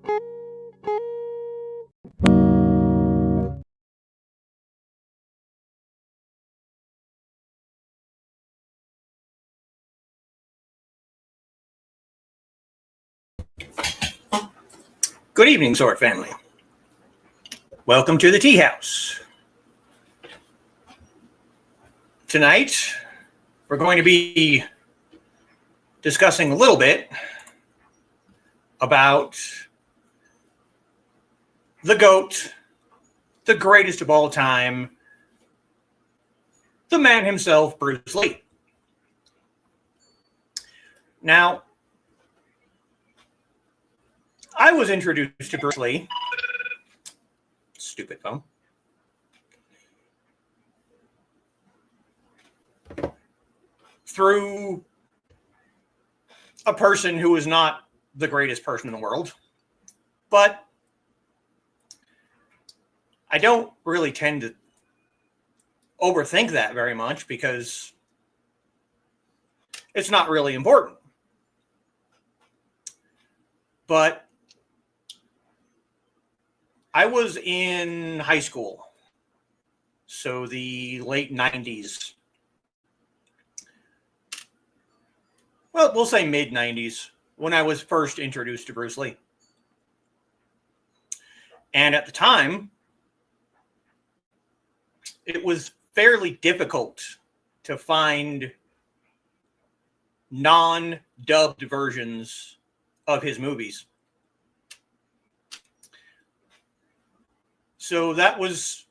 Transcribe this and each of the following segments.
Good evening, Sword family. Welcome to the Teahouse. Tonight, we're going to be discussing a little bit about the GOAT, the greatest of all time, the man himself, Bruce Lee. Now, I was introduced to Bruce Lee. Stupid phone. Through a person who is not the greatest person in the world. But I don't really tend to overthink that very much because it's not really important. But I was in high school, so the late 90s. Well, we'll say mid-90s, when I was first introduced to Bruce Lee. And at the time, it was fairly difficult to find non-dubbed versions of his movies. So that was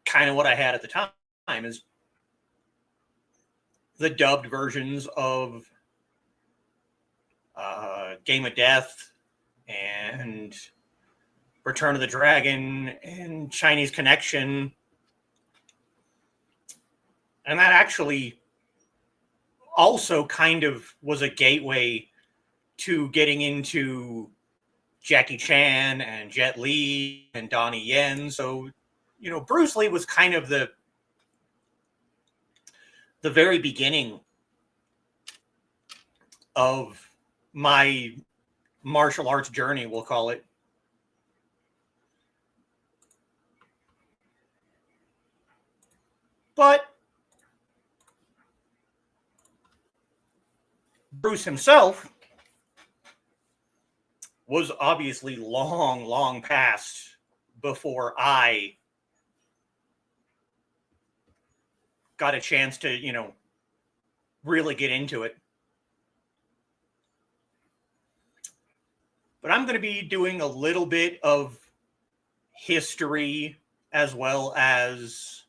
kind of what I had at the time, is the dubbed versions of Game of Death and Return of the Dragon and Chinese Connection. And that actually also kind of was a gateway to getting into Jackie Chan and Jet Li and Donnie Yen. So, you know, Bruce Lee was kind of the very beginning of my martial arts journey, we'll call it. But Bruce himself was obviously long past before I got a chance to, you know, really get into it. But I'm going to be doing a little bit of history as well as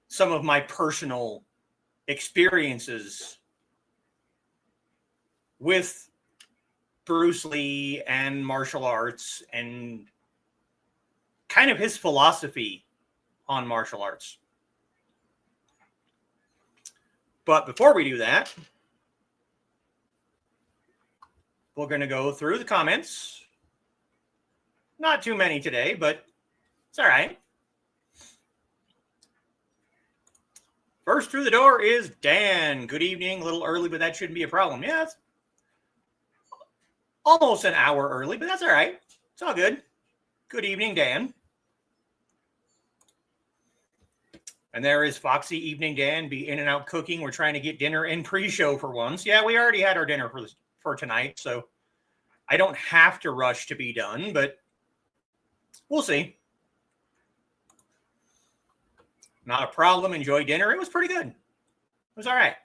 some of my personal experiences with Bruce Lee and martial arts and kind of his philosophy on martial arts. But before we do that, we're going to go through the comments. Not too many today, but it's all right. First through the door is Dan. Good evening. A little early, but that shouldn't be a problem. Yeah, it's almost an hour early, but that's all right. It's all good. Good evening, Dan. And there is Foxy Evening Dan. Be in and out cooking. We're trying to get dinner in pre-show for once. Yeah, we already had our dinner for tonight, so I don't have to rush to be done, but we'll see. Not a problem. Enjoy dinner. It was pretty good. It was all right.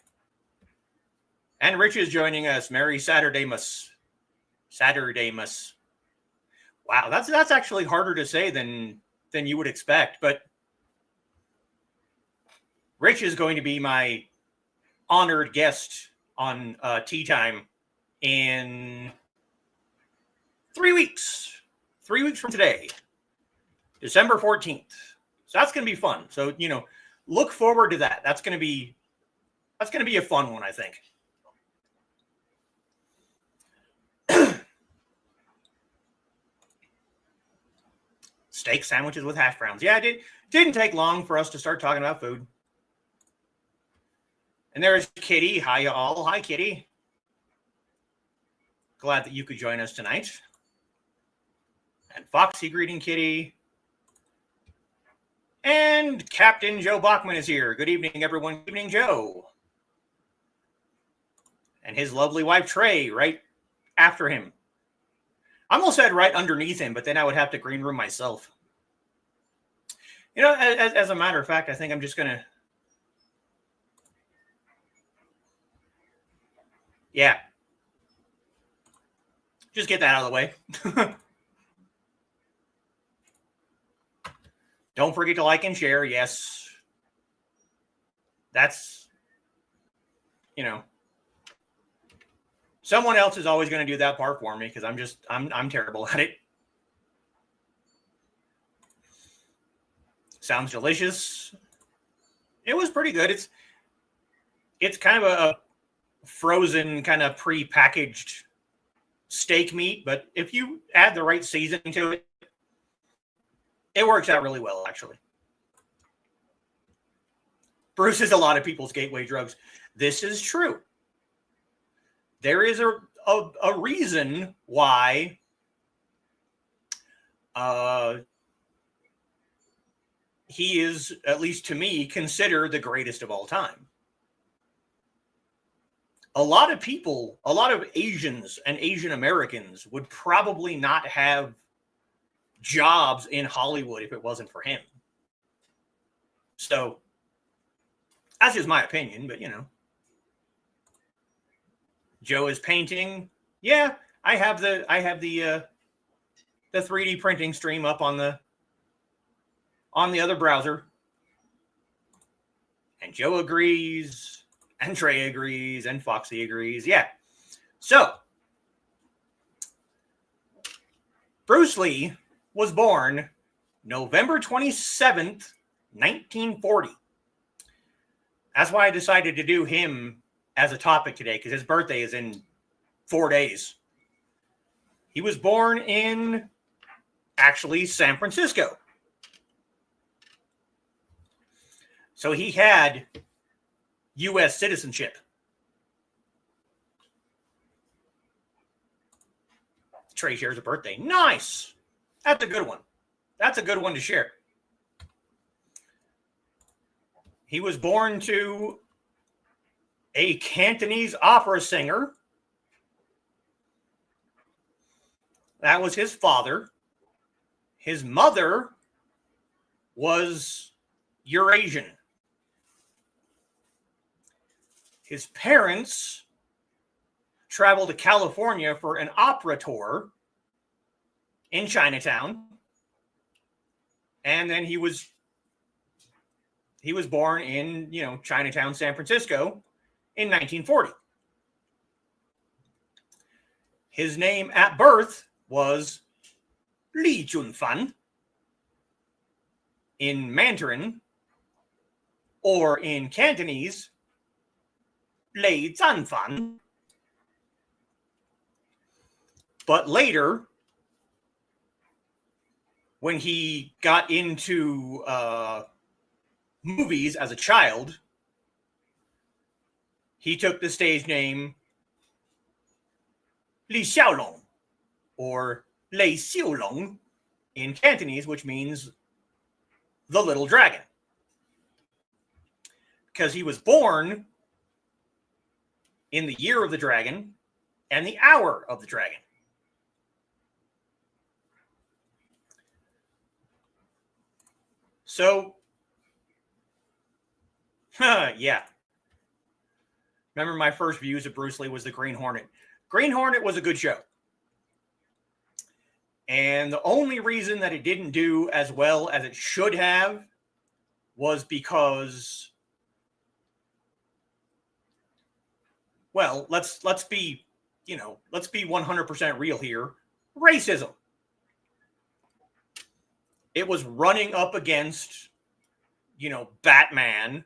And Rich is joining us. Merry Saturday-mas. Saturday-mas. Wow, that's actually harder to say than you would expect, but Rich is going to be my honored guest on Tea Time in 3 weeks. 3 weeks from today, December 14th. So that's going to be fun. So, you know, look forward to that. That's going to be a fun one, I think. Steak sandwiches with hash browns. Yeah, it didn't take long for us to start talking about food. And there's Kitty. Hi, all. Hi, Kitty. Glad that you could join us tonight. And Foxy Greeting Kitty. And Captain Joe Bachman is here. Good evening, everyone. Good evening, Joe. And his lovely wife, Trey, right after him. I almost said right underneath him, but then I would have to green room myself. You know, as a matter of fact, I think I'm just going to... Yeah. Just get that out of the way. Don't forget to like and share. Yes. That's, you know, someone else is always going to do that part for me because I'm terrible at it. Sounds delicious. It was pretty good. It's kind of a frozen, kind of pre-packaged steak meat, but if you add the right seasoning to it, it works out really well, actually. Bruce is a lot of people's gateway drugs. This is true. There is a reason why he is, at least to me, considered the greatest of all time. A lot of people, a lot of Asians and Asian Americans would probably not have jobs in Hollywood if it wasn't for him. So that's just my opinion, but you know. Joe is painting. Yeah, I have the 3D printing stream up on the other browser. And Joe agrees, and Trey agrees, and Foxy agrees. Yeah. So Bruce Lee was born November 27th, 1940. That's why I decided to do him as a topic today, because his birthday is in 4 days. He was born in, actually, San Francisco. So he had U.S. citizenship. Trey shares a birthday. Nice. That's a good one. That's a good one to share. He was born to a Cantonese opera singer. That was his father. His mother was Eurasian. His parents traveled to California for an opera tour in Chinatown. And then he was born in, you know, Chinatown, San Francisco in 1940. His name at birth was Li Junfan in Mandarin, or in Cantonese, Lei Zanfan. But later, when he got into movies as a child, he took the stage name Li Xiǎolóng, or Lei Xiǎolóng in Cantonese, which means the little dragon. Because he was born in the year of the dragon and the hour of the dragon. So, yeah. Remember my first views of Bruce Lee was the Green Hornet. Green Hornet was a good show. And the only reason that it didn't do as well as it should have was because, well, let's be 100% real here. Racism. It was running up against, Batman.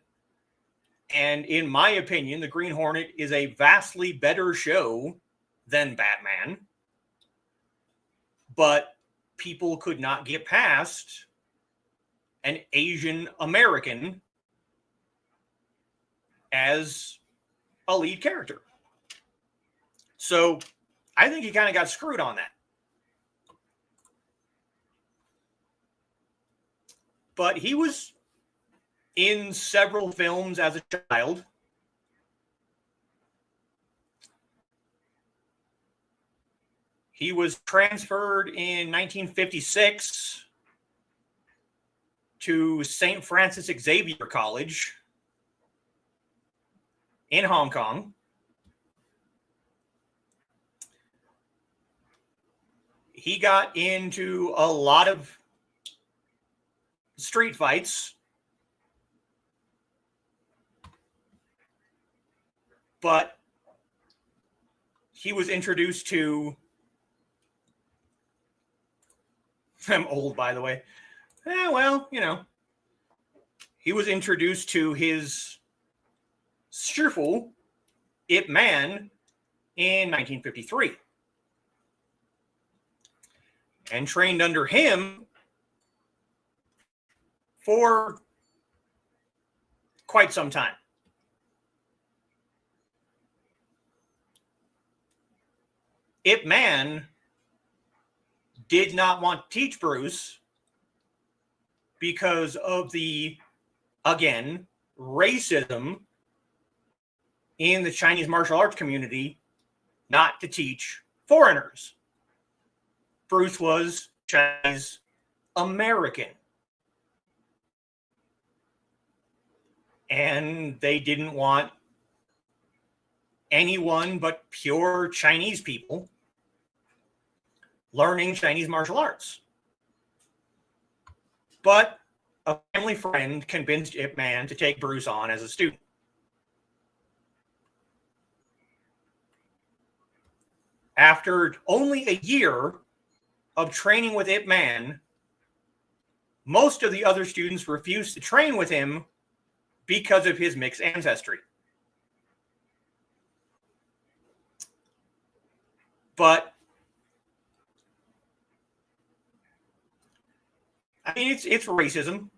And in my opinion, the Green Hornet is a vastly better show than Batman. But people could not get past an Asian American as a lead character. So I think he kind of got screwed on that. But he was in several films as a child. He was transferred in 1956 to St. Francis Xavier College in Hong Kong. He got into a lot of street fights, but he was introduced to, I'm old, by the way. Well, he was introduced to his Shifu, Ip Man, in 1953. And trained under him for quite some time. Ip Man did not want to teach Bruce because of the, again, racism in the Chinese martial arts community not to teach foreigners. Bruce was Chinese American. And they didn't want anyone but pure Chinese people learning Chinese martial arts. But a family friend convinced Ip Man to take Bruce on as a student. After only a year of training with Ip Man, most of the other students refused to train with him because of his mixed ancestry. But I mean, it's racism.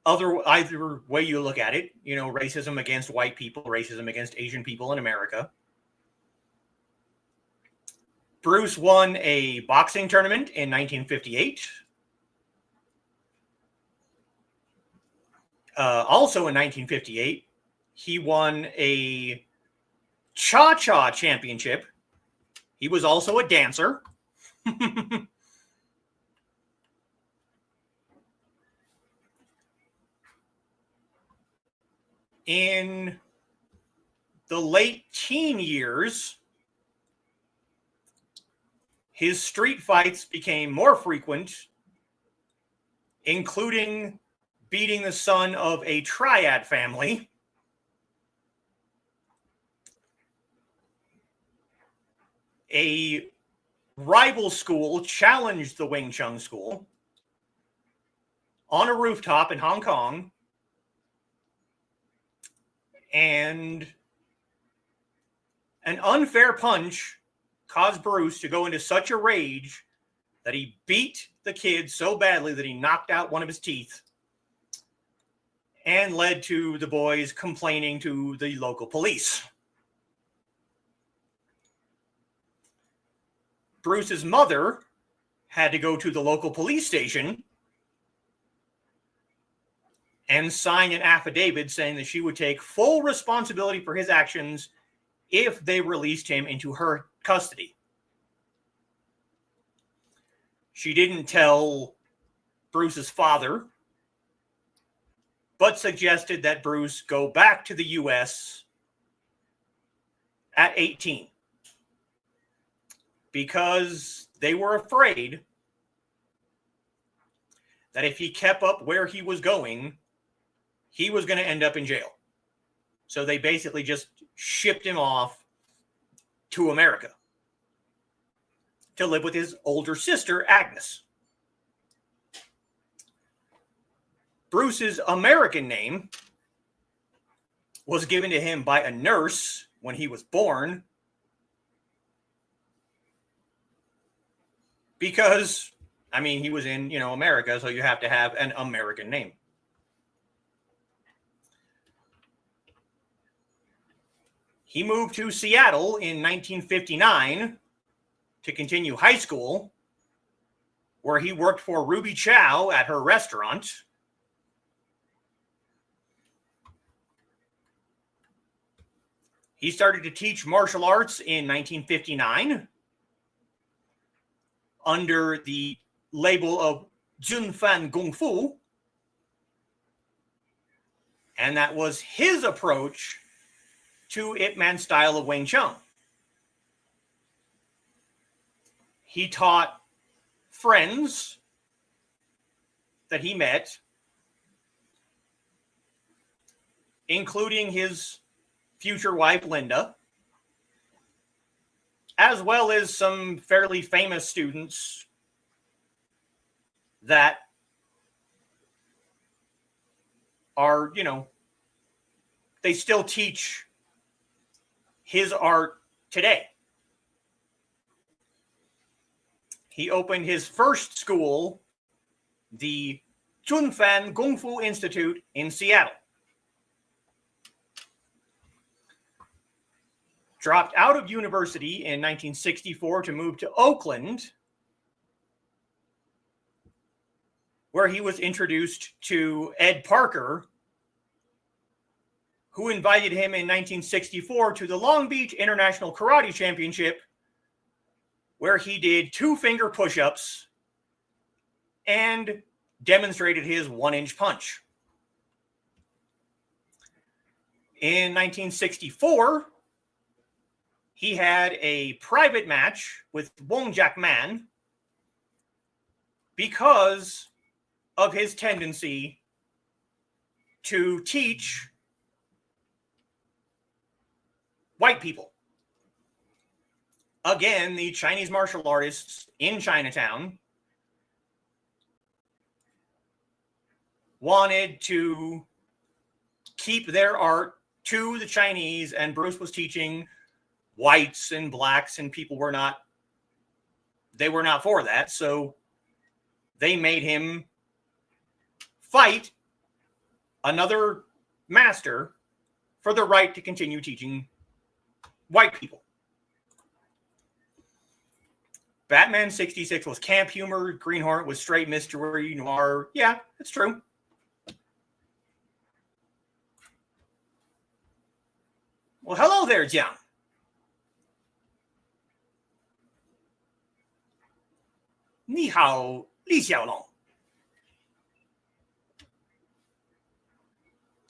Either way you look at it, racism against white people, racism against Asian people in America. Bruce won a boxing tournament in 1958. Also in 1958, he won a cha-cha championship. He was also a dancer. In the late teen years, his street fights became more frequent, including beating the son of a triad family. A rival school challenged the Wing Chun school on a rooftop in Hong Kong, and an unfair punch caused Bruce to go into such a rage that he beat the kid so badly that he knocked out one of his teeth, and led to the boys complaining to the local police. Bruce's mother had to go to the local police station and sign an affidavit saying that she would take full responsibility for his actions if they released him into her custody. She didn't tell Bruce's father, but suggested that Bruce go back to the U.S. at 18 because they were afraid that if he kept up where he was going, he was going to end up in jail. So they basically just shipped him off to America to live with his older sister, Agnes. Bruce's American name was given to him by a nurse when he was born because, he was in, America, so you have to have an American name. He moved to Seattle in 1959 to continue high school, where he worked for Ruby Chow at her restaurant. He started to teach martial arts in 1959 under the label of Junfan Kung Fu. And that was his approach to Ip Man's style of Wing Chun. He taught friends that he met, including his future wife, Linda, as well as some fairly famous students that are, they still teach his art today. He opened his first school, the Junfan Kung Fu Institute in Seattle. Dropped out of university in 1964 to move to Oakland, where he was introduced to Ed Parker, who invited him in 1964 to the Long Beach International Karate Championship, where he did 2-finger push-ups and demonstrated his 1-inch punch. In 1964, he had a private match with Wong Jack Man because of his tendency to teach white people. Again, the Chinese martial artists in Chinatown wanted to keep their art to the Chinese, and Bruce was teaching whites and blacks, and people were not for that. So they made him fight another master for the right to continue teaching white people. Batman 66 was camp humor. Green Hornet was straight mystery noir. Yeah, it's true. Well, hello there, Jiang. Ni hao, Li Xiǎolóng.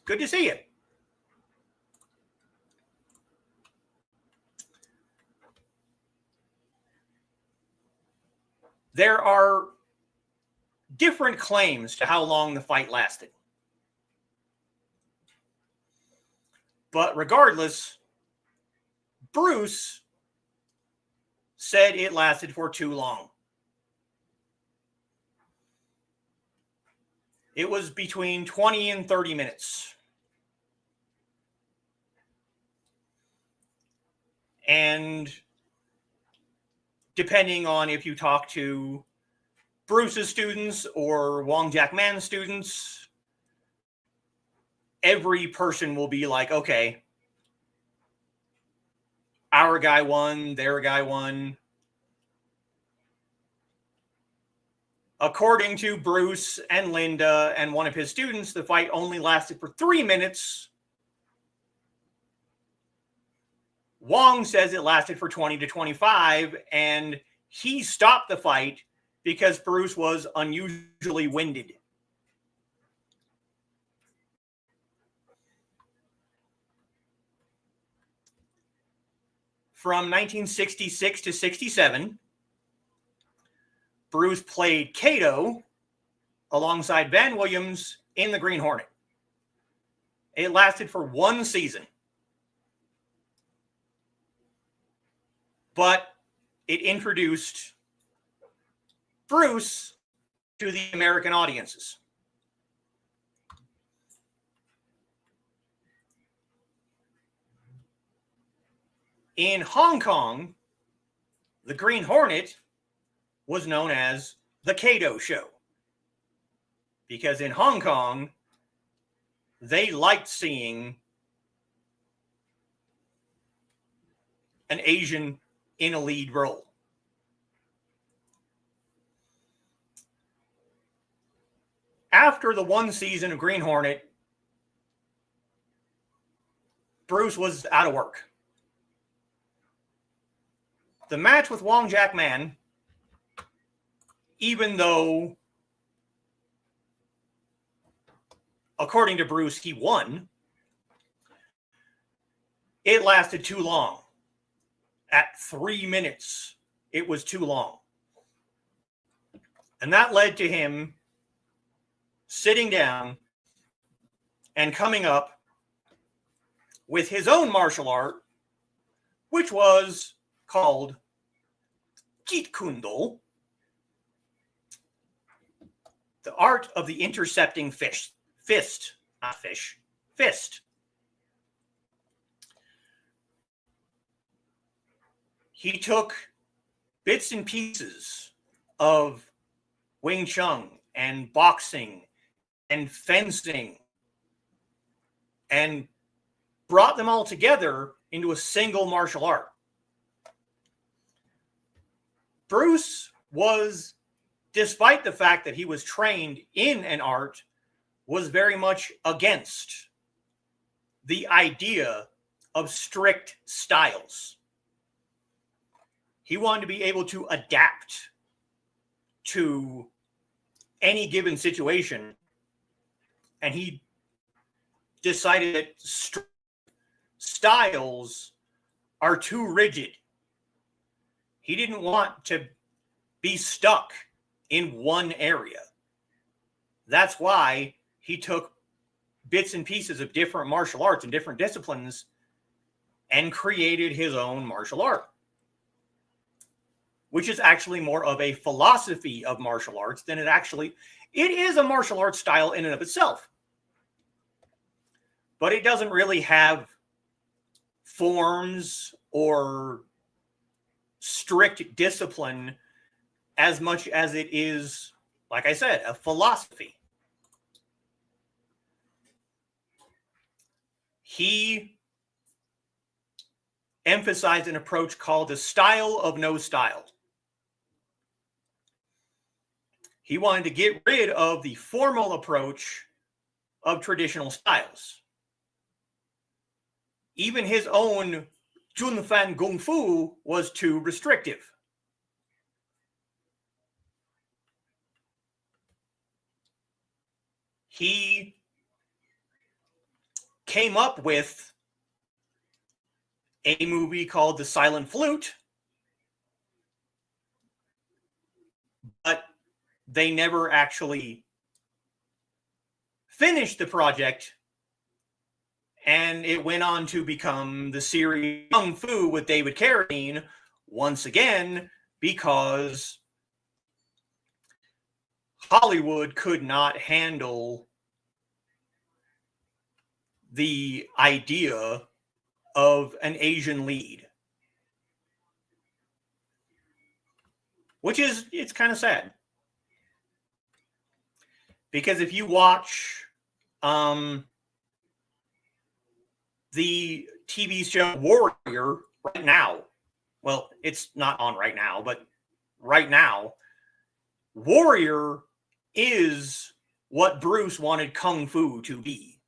Good to see you. There are different claims to how long the fight lasted. But regardless, Bruce said it lasted for too long. It was between 20 and 30 minutes. And depending on if you talk to Bruce's students or Wong Jack Man's students, every person will be like, okay, our guy won, their guy won. According to Bruce and Linda and one of his students, the fight only lasted for 3 minutes. Wong says it lasted for 20 to 25, and he stopped the fight because Bruce was unusually winded. From 1966 to 67, Bruce played Kato alongside Van Williams in the Green Hornet. It lasted for 1 season. But it introduced Bruce to the American audiences. In Hong Kong, the Green Hornet was known as the Kato Show, because in Hong Kong, they liked seeing an Asian in a lead role. After the one season of Green Hornet, Bruce was out of work. The match with Wong Jack Man, even though, according to Bruce, he won, it lasted too long. At 3 minutes, it was too long. And that led to him sitting down and coming up with his own martial art, which was called Jeet Kune Do, the art of the intercepting fist. He took bits and pieces of Wing Chun and boxing and fencing and brought them all together into a single martial art. Bruce was, despite the fact that he was trained in an art, was very much against the idea of strict styles. He wanted to be able to adapt to any given situation, and he decided that styles are too rigid. He didn't want to be stuck in one area. That's why he took bits and pieces of different martial arts and different disciplines and created his own martial art, which is actually more of a philosophy of martial arts than it is a martial arts style in and of itself. But it doesn't really have forms or strict discipline as much as it is, like I said, a philosophy. He emphasized an approach called the style of no style. He wanted to get rid of the formal approach of traditional styles. Even his own Junfan Kung Fu was too restrictive. He came up with a movie called The Silent Flute, but they never actually finished the project, and it went on to become the series Kung Fu with David Carradine once again because Hollywood could not handle the idea of an Asian lead. Which is, it's kind of sad. Because if you watch the TV show Warrior right now, well, it's not on right now, but right now, Warrior is what Bruce wanted Kung Fu to be.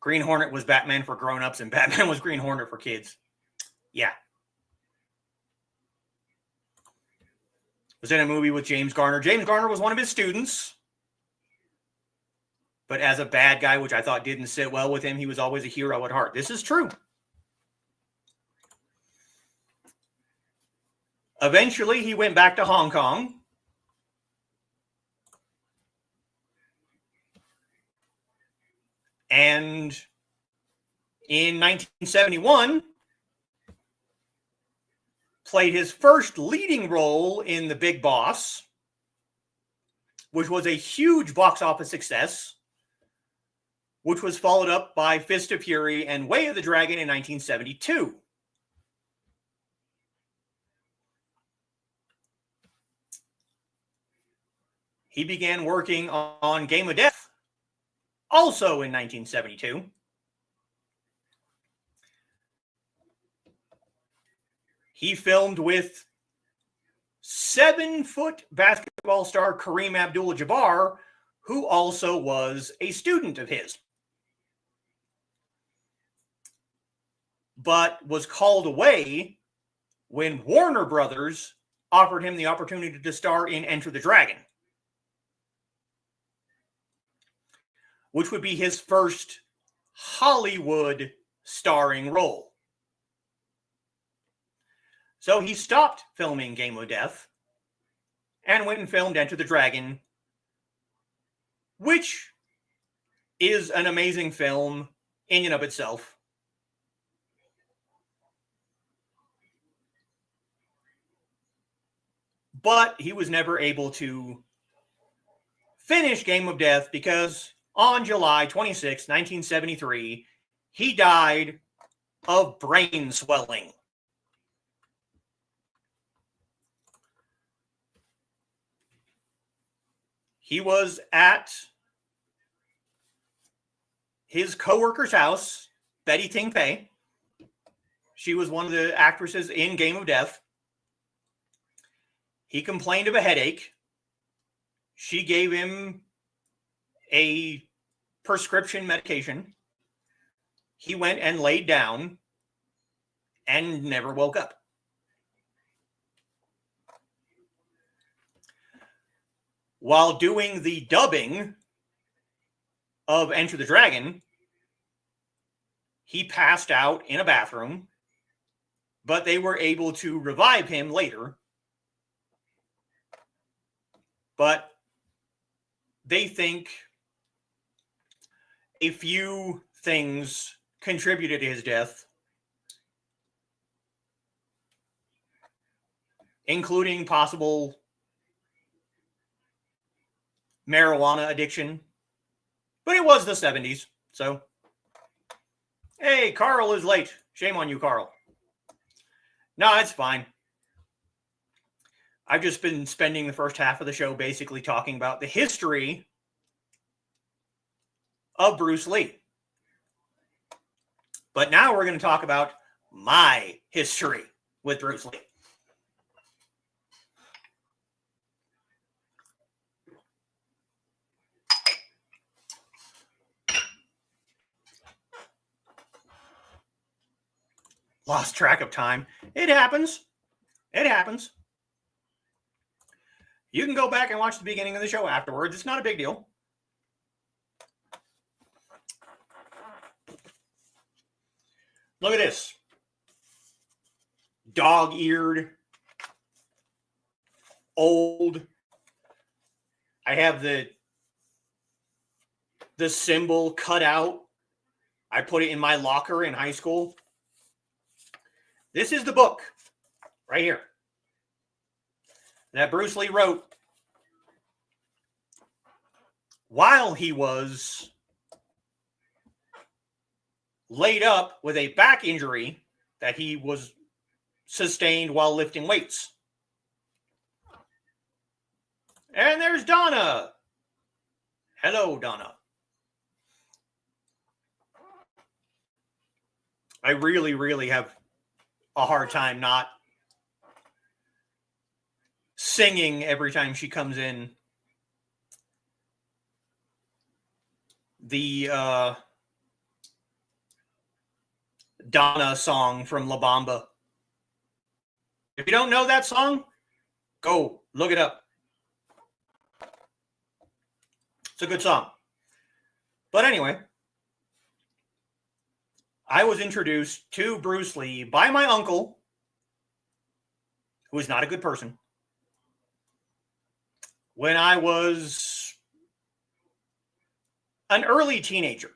Green Hornet was Batman for grown-ups, and Batman was Green Hornet for kids. Yeah. Was in a movie with James Garner. James Garner was one of his students. But as a bad guy, which I thought didn't sit well with him, he was always a hero at heart. This is true. Eventually, he went back to Hong Kong. And in 1971, played his first leading role in The Big Boss, which was a huge box office success, which was followed up by Fist of Fury and Way of the Dragon in 1972. He began working on Game of Death, also in 1972. He filmed with 7-foot basketball star Kareem Abdul-Jabbar, who also was a student of his, but was called away when Warner Brothers offered him the opportunity to star in Enter the Dragon, which would be his first Hollywood starring role. So he stopped filming Game of Death and went and filmed Enter the Dragon, which is an amazing film in and of itself. But he was never able to finish Game of Death because on July 26, 1973, he died of brain swelling. He was at his co-worker's house, Betty Ting Pei. She was one of the actresses in Game of Death. He complained of a headache. She gave him a prescription medication. He went and laid down and never woke up. While doing the dubbing of Enter the Dragon, he passed out in a bathroom, but they were able to revive him later. But they think a few things contributed to his death, including possible marijuana addiction. But it was the 70s, so. Hey, Carl is late. Shame on you, Carl. No, it's fine. I've just been spending the first half of the show basically talking about the history of Bruce Lee. But now we're going to talk about my history with Bruce Lee. Lost track of time. It happens. It happens. You can go back and watch the beginning of the show afterwards. It's not a big deal. Look at this. Dog-eared. Old. I have the symbol cut out. I put it in my locker in high school. This is the book right here that Bruce Lee wrote while he was laid up with a back injury that he was sustained while lifting weights. And there's Donna. Hello, Donna. I really, really have a hard time not singing every time she comes in. The Donna song from La Bamba. If you don't know that song, go look it up. It's a good song. But anyway, I was introduced to Bruce Lee by my uncle, who is not a good person, when I was an early teenager.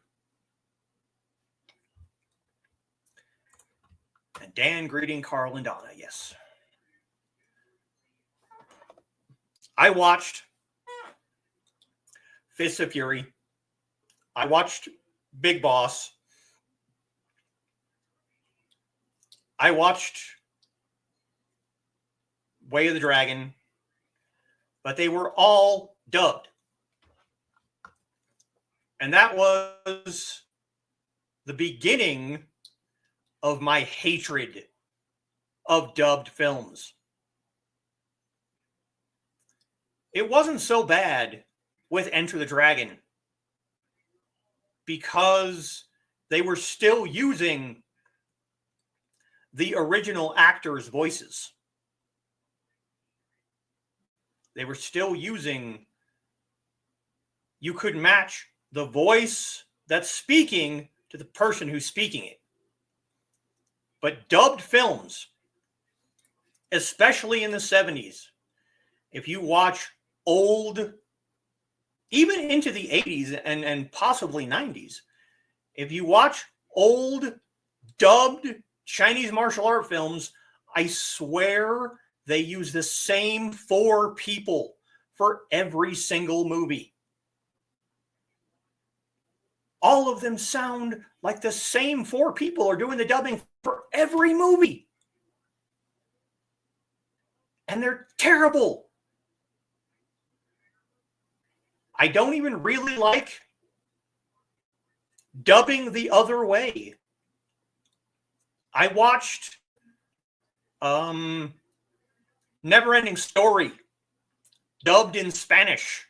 And Dan greeting Carl and Donna, yes. I watched Fists of Fury. I watched Big Boss. I watched Way of the Dragon, but they were all dubbed. And that was the beginning of my hatred of dubbed films. It wasn't so bad with Enter the Dragon because they were still using the original actors' voices. They were still using, you could match the voice that's speaking to the person who's speaking it. But dubbed films, especially in the 70s, if you watch old, even into the 80s and possibly 90s, if you watch old dubbed Chinese martial art films, I swear they use the same 4 people for every single movie. All of them sound like the same 4 people are doing the dubbing for every movie. And they're terrible. I don't even really like dubbing the other way. I watched Neverending Story dubbed in Spanish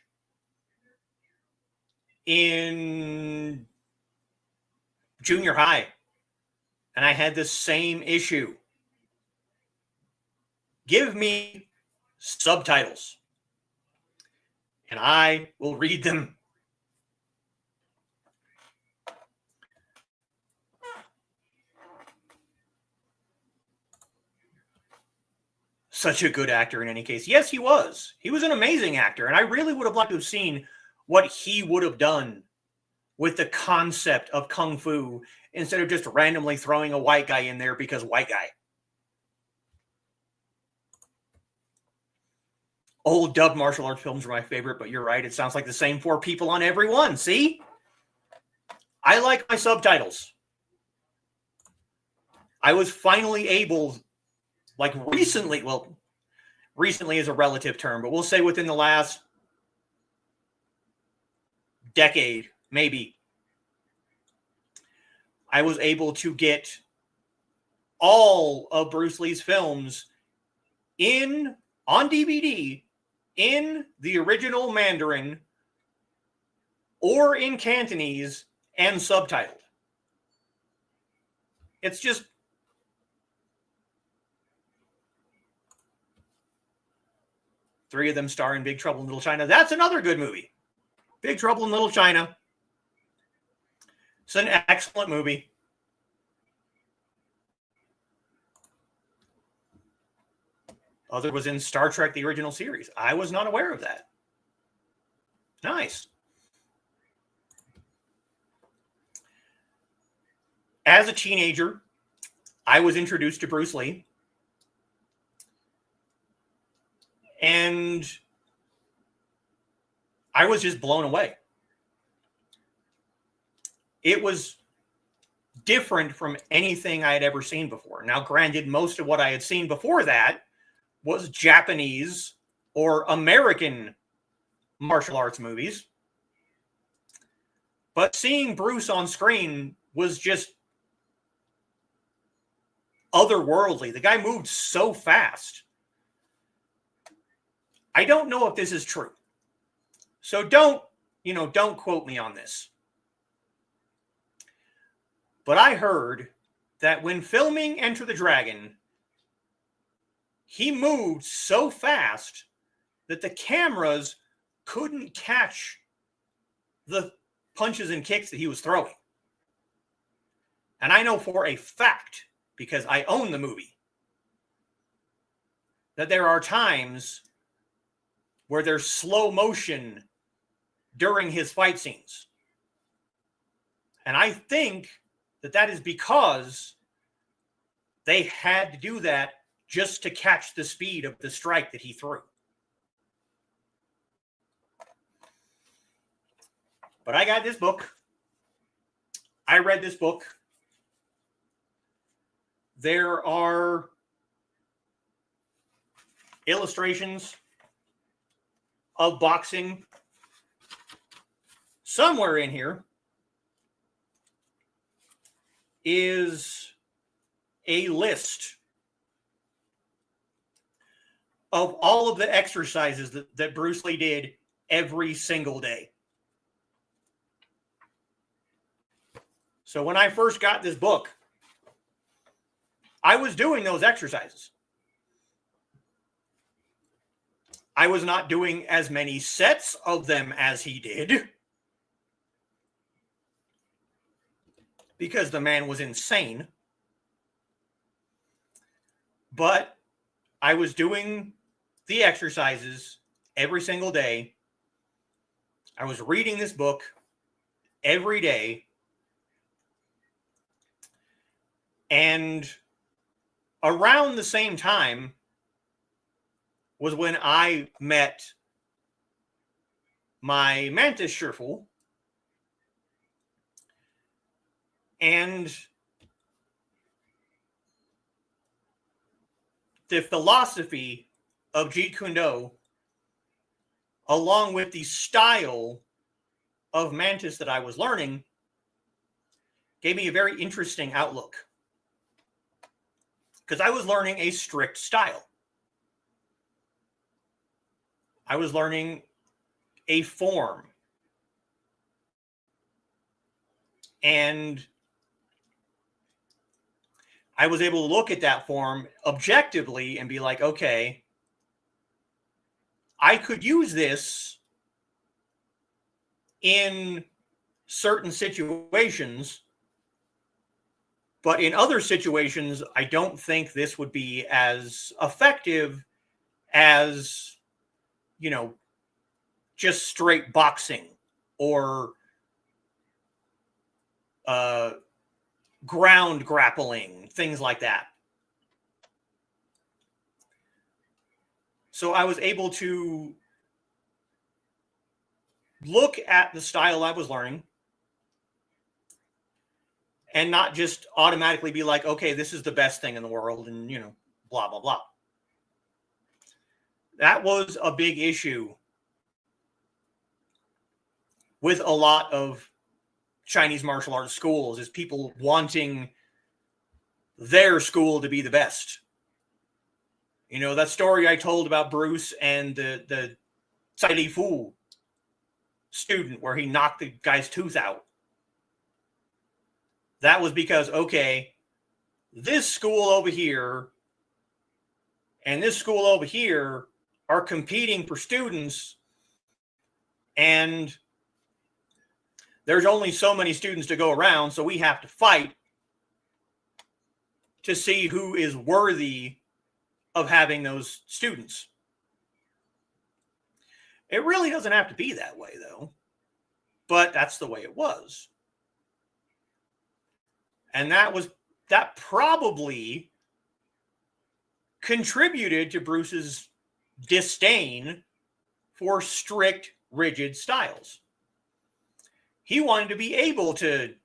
in junior high, and I had the same issue. Give me subtitles, and I will read them. Such a good actor in any case. Yes, he was. He was an amazing actor, and I really would have liked to have seen what he would have done with the concept of Kung Fu instead of just randomly throwing a white guy in there because white guy. Old dubbed martial arts films are my favorite, but you're right. It sounds like the same 4 people on every one. See? I like my subtitles. I was finally able, like recently, well, recently is a relative term, but we'll say within the last decade, maybe, I was able to get all of Bruce Lee's films on DVD in the original Mandarin or in Cantonese and subtitled. It's just three of them star in Big Trouble in Little China. That's another good movie. Big Trouble in Little China. It's an excellent movie. Other was in Star Trek, the original series. I was not aware of that. Nice. As a teenager, I was introduced to Bruce Lee. And I was just blown away. It was different from anything I had ever seen before. Now, granted, most of what I had seen before that was Japanese or American martial arts movies. But seeing Bruce on screen was just otherworldly. The guy moved so fast. I don't know if this is true. So don't quote me on this. But I heard that when filming Enter the Dragon, he moved so fast that the cameras couldn't catch the punches and kicks that he was throwing. And I know for a fact, because I own the movie, that there are times where there's slow motion during his fight scenes. And I think that is because they had to do that just to catch the speed of the strike that he threw. But I got this book. I read this book. There are illustrations of boxing somewhere in here. Is a list of all of the exercises that Bruce Lee did every single day. So when I first got this book, I was doing those exercises. I was not doing as many sets of them as he did, because the man was insane. But I was doing the exercises every single day. I was reading this book every day. And around the same time was when I met my Mantis Sherful. And the philosophy of Jeet Kune Do, along with the style of Mantis that I was learning, gave me a very interesting outlook. Because I was learning a strict style. I was learning a form. And I was able to look at that form objectively and be like, okay, I could use this in certain situations, but in other situations, I don't think this would be as effective as, you know, just straight boxing or ground grappling, things like that. So I was able to look at the style I was learning and not just automatically be like, okay, this is the best thing in the world and, you know, blah, blah, blah. That was a big issue with a lot of Chinese martial arts schools, is people wanting their school to be the best. You know, that story I told about Bruce and the Cai Li Fu student where he knocked the guy's tooth out. That was because, okay, this school over here and this school over here are competing for students, and there's only so many students to go around, so we have to fight to see who is worthy of having those students. It really doesn't have to be that way, though, but that's the way it was. And that probably contributed to Bruce's disdain for strict, rigid styles. He wanted to be able to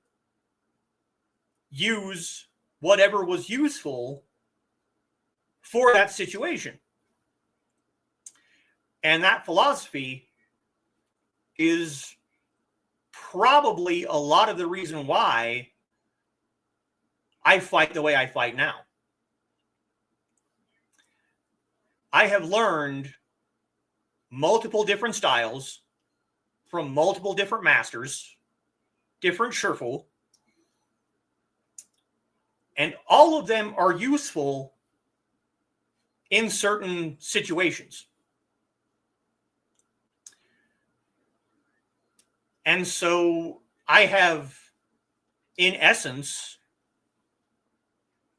use whatever was useful for that situation. And that philosophy is probably a lot of the reason why I fight the way I fight now. I have learned multiple different styles from multiple different masters, different Sherful, and all of them are useful in certain situations. And so I have, in essence,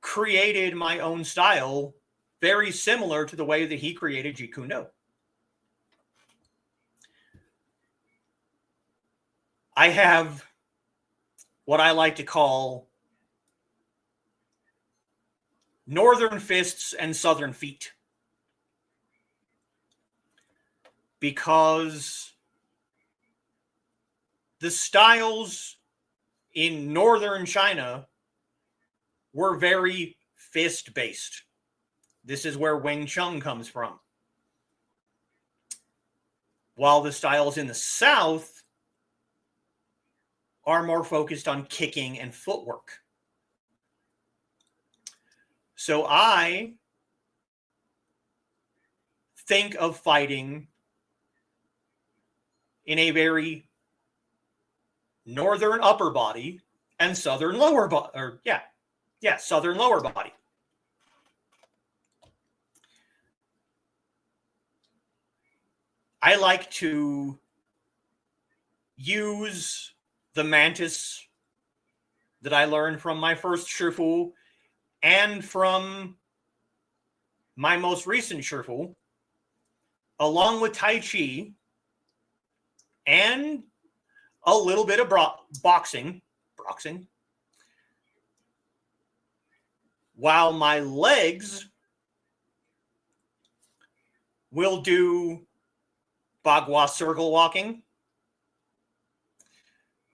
created my own style very similar to the way that he created Jeet Kune Do. I have what I like to call northern fists and southern feet, because the styles in northern China were very fist-based. This is where Wing Chun comes from. While the styles in the South are more focused on kicking and footwork. So I think of fighting in a very northern upper body and southern lower body, or southern lower body. I like to use the mantis that I learned from my first Shifu and from my most recent Shifu, along with Tai Chi and a little bit of boxing, while my legs will do Bagua circle walking.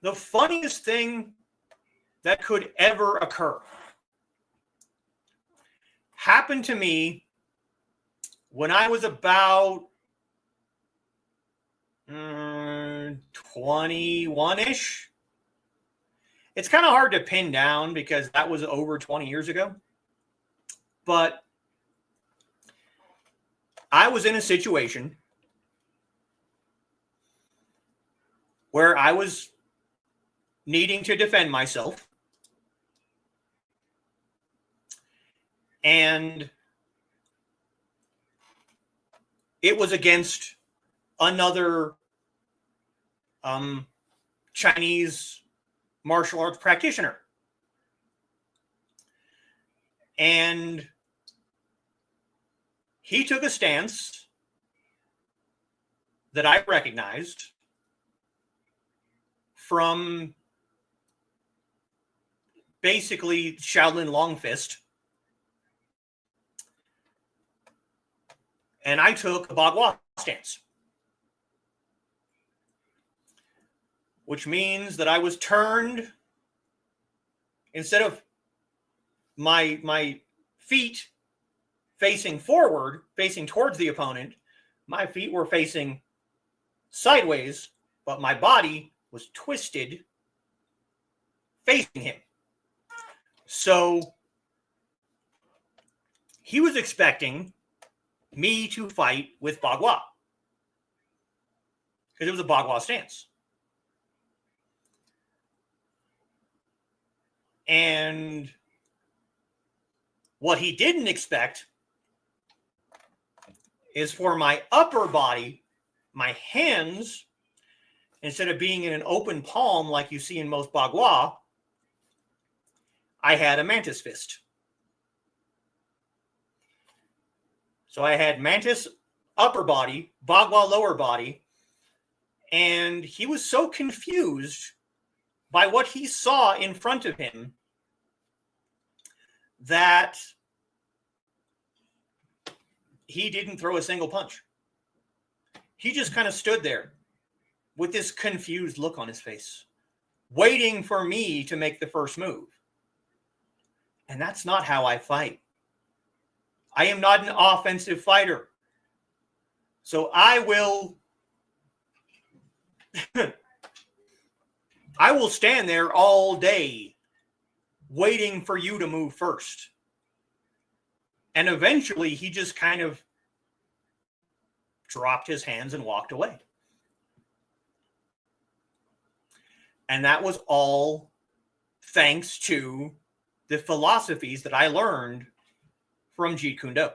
The funniest thing that could ever occur happened to me when I was about 21-ish. It's kind of hard to pin down because that was over 20 years ago. But I was in a situation where I was needing to defend myself. And it was against another Chinese martial arts practitioner. And he took a stance that I recognized from basically Shaolin Long Fist. And I took a Bagua stance, which means that I was turned, instead of my feet facing forward, facing towards the opponent, my feet were facing sideways, but my body was twisted facing him. So he was expecting me to fight with Bagua because it was a Bagua stance. And what he didn't expect is for my upper body, my hands, instead of being in an open palm like you see in most Bagua, I had a mantis fist. So I had mantis upper body, Bagua lower body, and he was so confused by what he saw in front of him that he didn't throw a single punch. He just kind of stood there with this confused look on his face, waiting for me to make the first move. And that's not how I fight. I am not an offensive fighter. So I will stand there all day waiting for you to move first. And eventually he just kind of dropped his hands and walked away. And that was all thanks to the philosophies that I learned from Jeet Kune Do.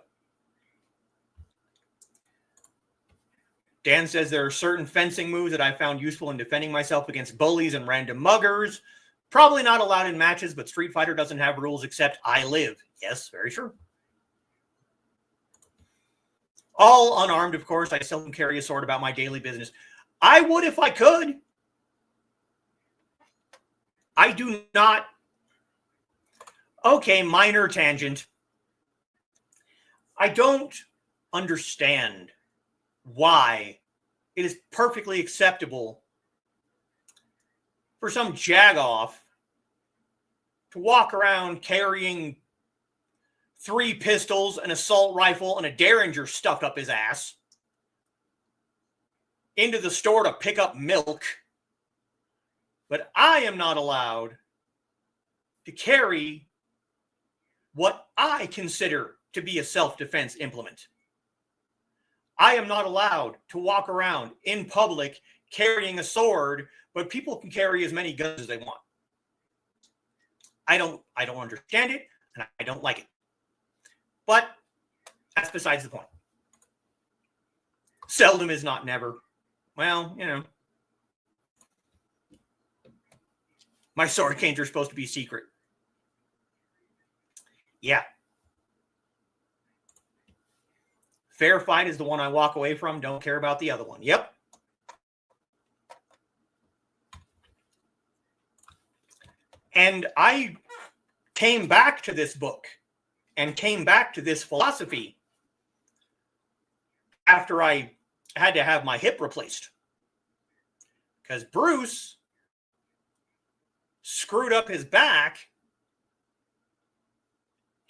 Dan says there are certain fencing moves that I found useful in defending myself against bullies and random muggers. Probably not allowed in matches, but Street Fighter doesn't have rules except I live. Yes, very true. All unarmed, of course. I seldom carry a sword about my daily business. I would if I could. I do not. Okay, minor tangent. I don't understand why it is perfectly acceptable for some jagoff to walk around carrying 3 pistols, an assault rifle, and a Derringer stuffed up his ass into the store to pick up milk. But I am not allowed to carry what I consider to be a self-defense implement. I am not allowed to walk around in public carrying a sword, but people can carry as many guns as they want. I don't understand it, and I don't like it. But that's besides the point. Seldom is not never. Well, you know. My sword canes are supposed to be secret. Yeah. Fair fight is the one I walk away from. Don't care about the other one. Yep. And I came back to this book and came back to this philosophy after I had to have my hip replaced. Because Bruce screwed up his back,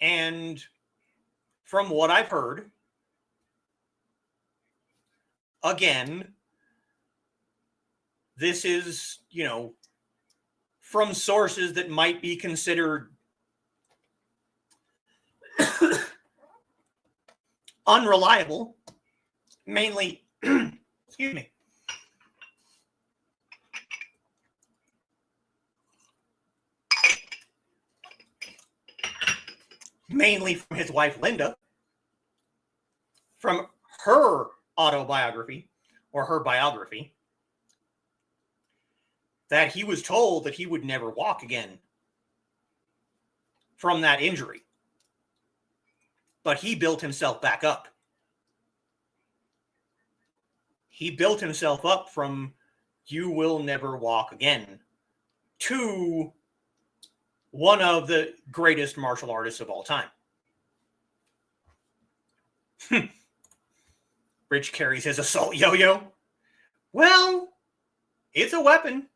and from what I've heard, again, this is, you know, from sources that might be considered unreliable, mainly, excuse me, mainly from his wife, Linda, from her autobiography or her biography, that he was told that he would never walk again from that injury. But he built himself back up. He built himself up from "you will never walk again" to one of the greatest martial artists of all time. Rich carries his assault yo-yo. Well, it's a weapon.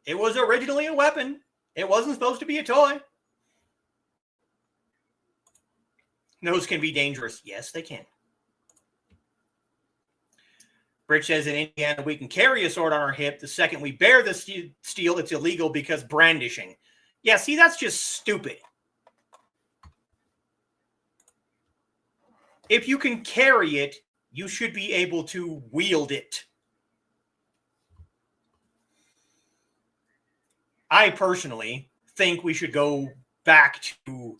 It was originally a weapon. It wasn't supposed to be a toy. Those can be dangerous. Yes, they can. Rich says in Indiana, we can carry a sword on our hip. The second we bear the steel, it's illegal because brandishing. Yeah, see, that's just stupid. If you can carry it, you should be able to wield it. I personally think we should go back to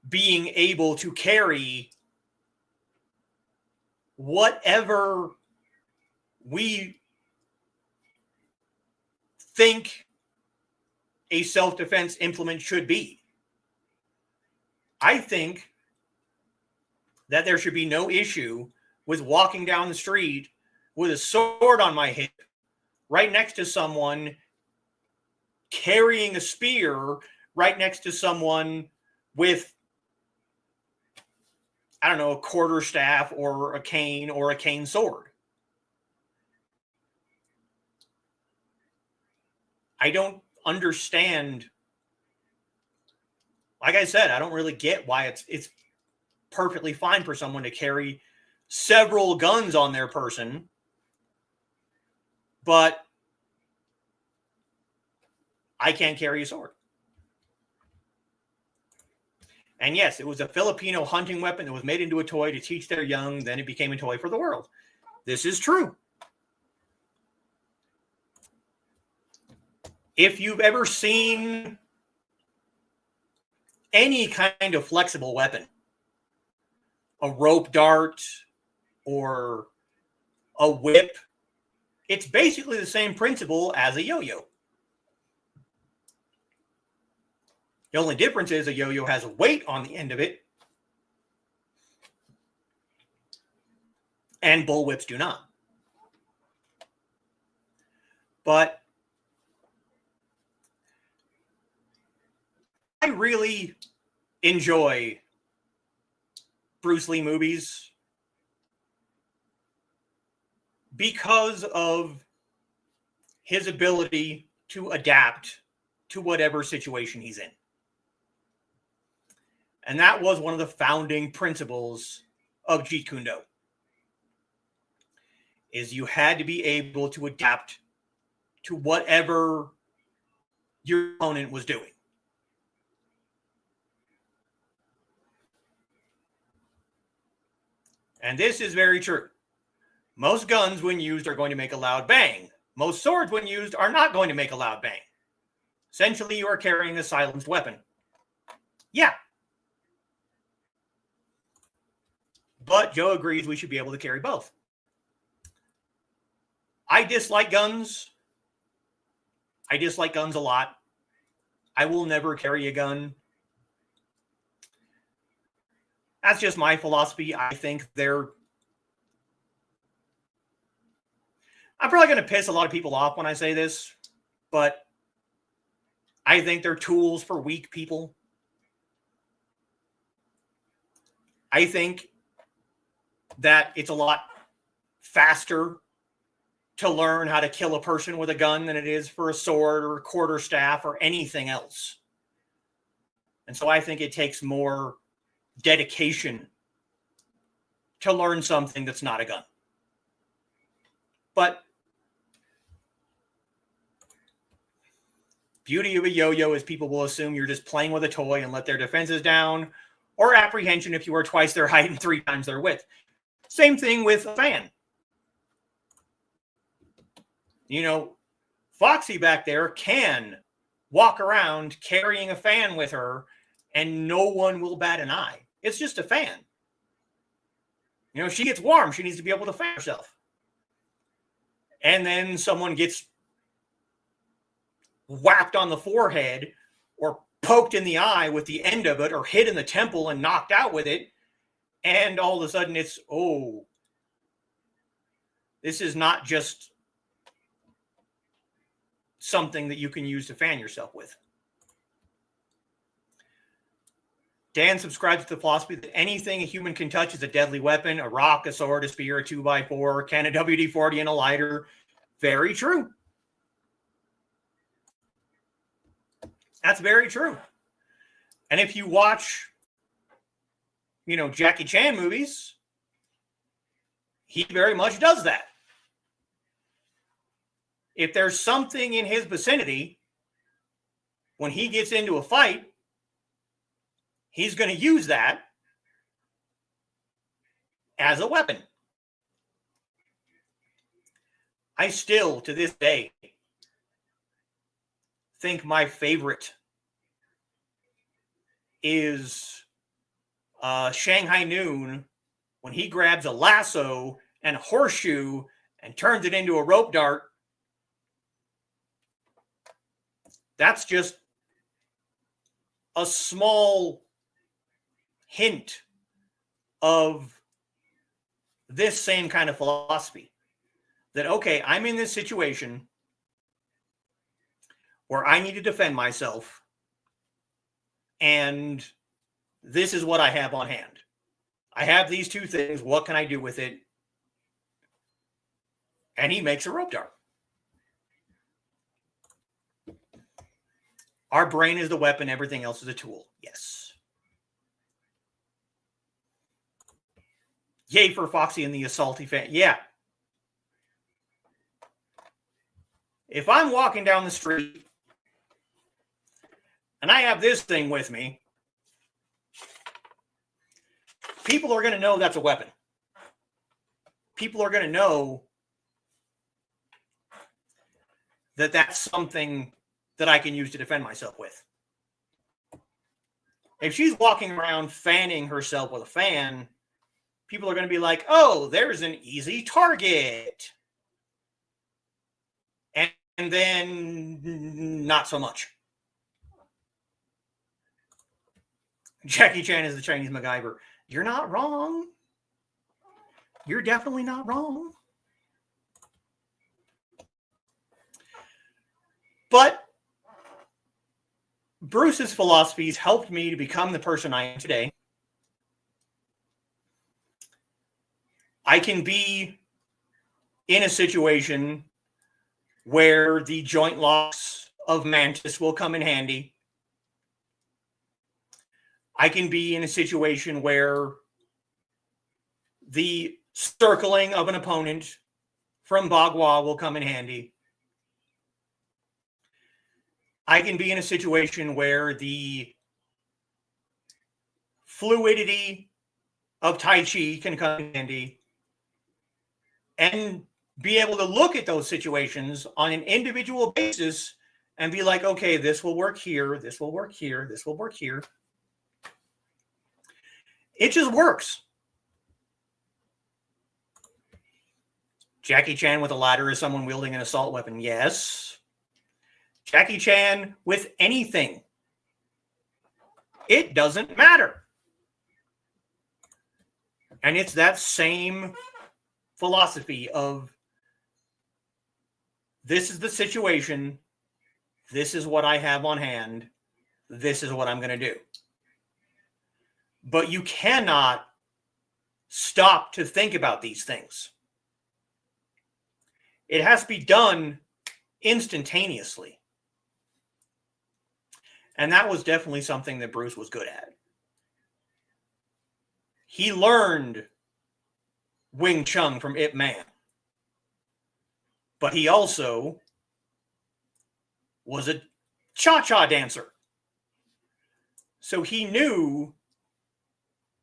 being able to carry whatever we think a self-defense implement should be. I think that there should be no issue with walking down the street with a sword on my hip right next to someone carrying a spear right next to someone with, I don't know, a quarterstaff or a cane sword. I don't understand. Like I said, I don't really get why it's perfectly fine for someone to carry several guns on their person, but I can't carry a sword. And yes, it was a Filipino hunting weapon that was made into a toy to teach their young. Then it became a toy for the world. This is true. If you've ever seen any kind of flexible weapon, a rope dart or a whip, it's basically the same principle as a yo-yo. The only difference is a yo-yo has a weight on the end of it, and bullwhips do not. But I really enjoy Bruce Lee movies because of his ability to adapt to whatever situation he's in. And that was one of the founding principles of Jeet Kune Do, is you had to be able to adapt to whatever your opponent was doing. And this is very true. Most guns, when used, are going to make a loud bang. Most swords, when used, are not going to make a loud bang. Essentially, you are carrying a silenced weapon. Yeah. But Joe agrees we should be able to carry both. I dislike guns. I dislike guns a lot. I will never carry a gun. That's just my philosophy. I think I'm probably going to piss a lot of people off when I say this, but I think they're tools for weak people. I think that it's a lot faster to learn how to kill a person with a gun than it is for a sword or a quarterstaff or anything else. And so I think it takes more dedication to learn something that's not a gun. But beauty of a yo-yo is people will assume you're just playing with a toy and let their defenses down, or apprehension if you are twice their height and 3 times their width. Same thing with a fan. You know, Foxy back there can walk around carrying a fan with her and no one will bat an eye. It's just a fan. You know, she gets warm. She needs to be able to fan herself. And then someone gets whacked on the forehead or poked in the eye with the end of it or hit in the temple and knocked out with it. And all of a sudden it's, oh, this is not just something that you can use to fan yourself with. Dan subscribes to the philosophy that anything a human can touch is a deadly weapon: a rock, a sword, a spear, a 2x4, can of WD-40, and a lighter. Very true. That's very true. And if you watch, you know, Jackie Chan movies, he very much does that. If there's something in his vicinity, when he gets into a fight, he's going to use that as a weapon. I still, to this day, think my favorite is Shanghai Noon, when he grabs a lasso and a horseshoe and turns it into a rope dart. That's just a small hint of this same kind of philosophy. That, okay, I'm in this situation where I need to defend myself, and this is what I have on hand. I have these two things. What can I do with it? And he makes a rope dart. Our brain is the weapon. Everything else is a tool. Yes. Yay for Foxy and the assaulty fan. Yeah. If I'm walking down the street and I have this thing with me, people are going to know that's a weapon. People are going to know that that's something that I can use to defend myself with. If she's walking around fanning herself with a fan, people are going to be like, oh, there's an easy target. And then not so much. Jackie Chan is the Chinese MacGyver. You're not wrong. You're definitely not wrong. But Bruce's philosophies helped me to become the person I am today. I can be in a situation where the joint locks of Mantis will come in handy. I can be in a situation where the circling of an opponent from Bagua will come in handy. I can be in a situation where the fluidity of Tai Chi can come in handy, and be able to look at those situations on an individual basis and be like, okay, this will work here, this will work here, this will work here. It just works. Jackie Chan with a ladder is someone wielding an assault weapon. Yes. Jackie Chan with anything. It doesn't matter. And it's that same philosophy of, this is the situation, this is what I have on hand, this is what I'm going to do. But you cannot stop to think about these things. It has to be done instantaneously. And that was definitely something that Bruce was good at. He learned Wing Chun from Ip Man. But he also was a cha-cha dancer. So he knew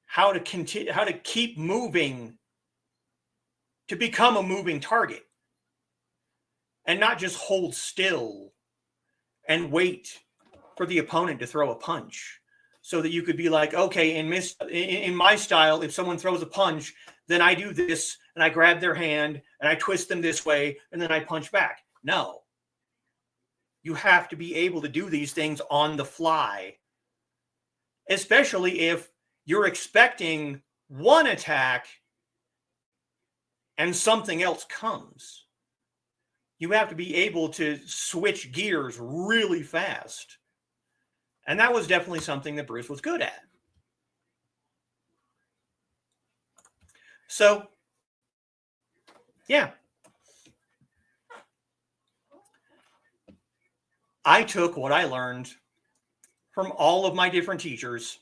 how to continue, how to keep moving to become a moving target. And not just hold still and wait for the opponent to throw a punch, so that you could be like, okay, in my style, if someone throws a punch, then I do this, and I grab their hand, and I twist them this way, and then I punch back. No. You have to be able to do these things on the fly, especially if you're expecting one attack and something else comes. You have to be able to switch gears really fast. And that was definitely something that Bruce was good at. So, yeah. I took what I learned from all of my different teachers,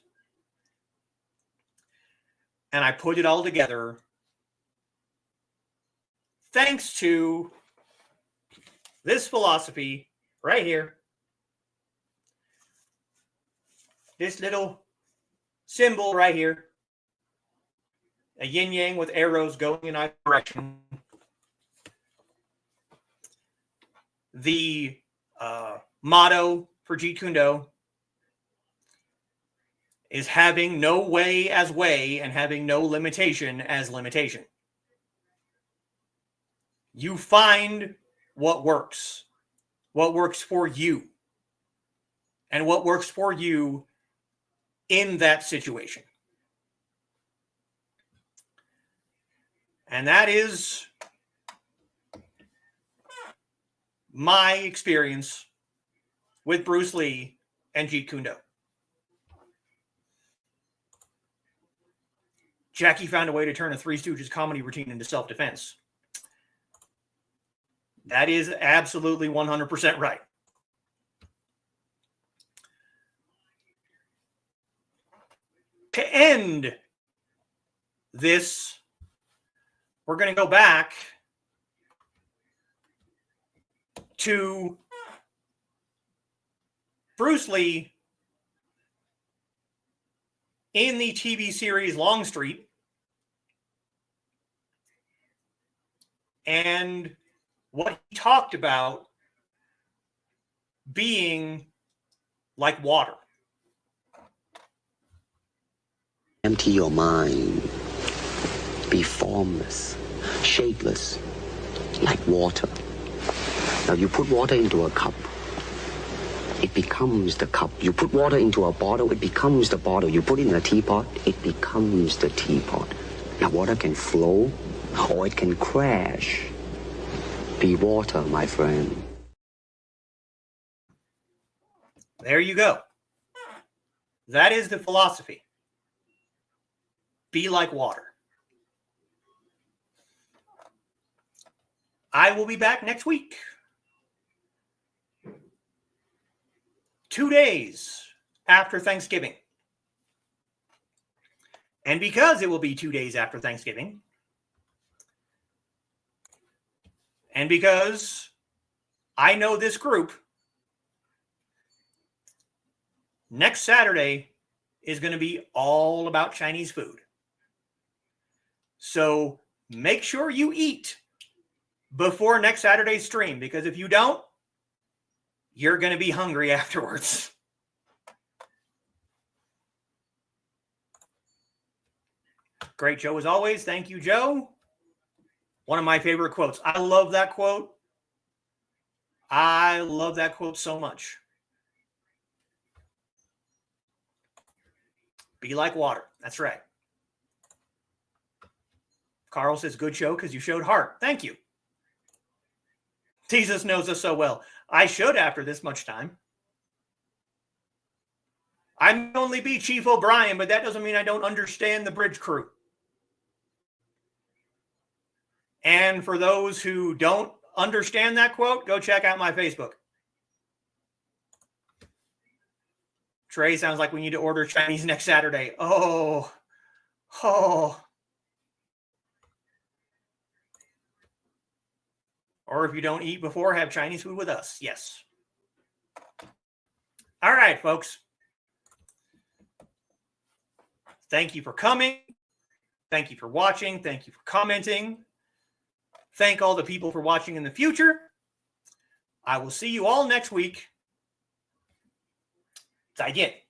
and I put it all together thanks to this philosophy right here. This little symbol right here. A yin yang with arrows going in either direction. The motto for Jeet Kune Do is having no way as way and having no limitation as limitation. You find what works for you, and what works for you in that situation. And that is my experience with Bruce Lee and Jeet Kune Do. Jackie found a way to turn a Three Stooges comedy routine into self-defense. That is absolutely 100% right. To end this, we're going to go back to Bruce Lee in the TV series Longstreet, and what he talked about being like water. Empty your mind. Be formless, shapeless, like water. Now you put water into a cup, it becomes the cup. You put water into a bottle, it becomes the bottle. You put it in a teapot, it becomes the teapot. Now water can flow or it can crash. Be water, my friend. There you go. That is the philosophy. Be like water. I will be back next week. 2 days after Thanksgiving. And because it will be 2 days after Thanksgiving, and because I know this group, next Saturday is going to be all about Chinese food. So make sure you eat before next Saturday's stream, because if you don't, you're going to be hungry afterwards. Great, Joe, as always. Thank you, Joe. One of my favorite quotes. I love that quote. I love that quote so much. Be like water. That's right. Carl says, good show because you showed heart. Thank you. Jesus knows us so well. I should after this much time. I may only be Chief O'Brien, but that doesn't mean I don't understand the bridge crew. And for those who don't understand that quote, go check out my Facebook. Trey, sounds like we need to order Chinese next Saturday. Oh. Or if you don't eat before, have Chinese food with us. Yes. All right, folks. Thank you for coming. Thank you for watching. Thank you for commenting. Thank all the people for watching in the future. I will see you all next week. 再见。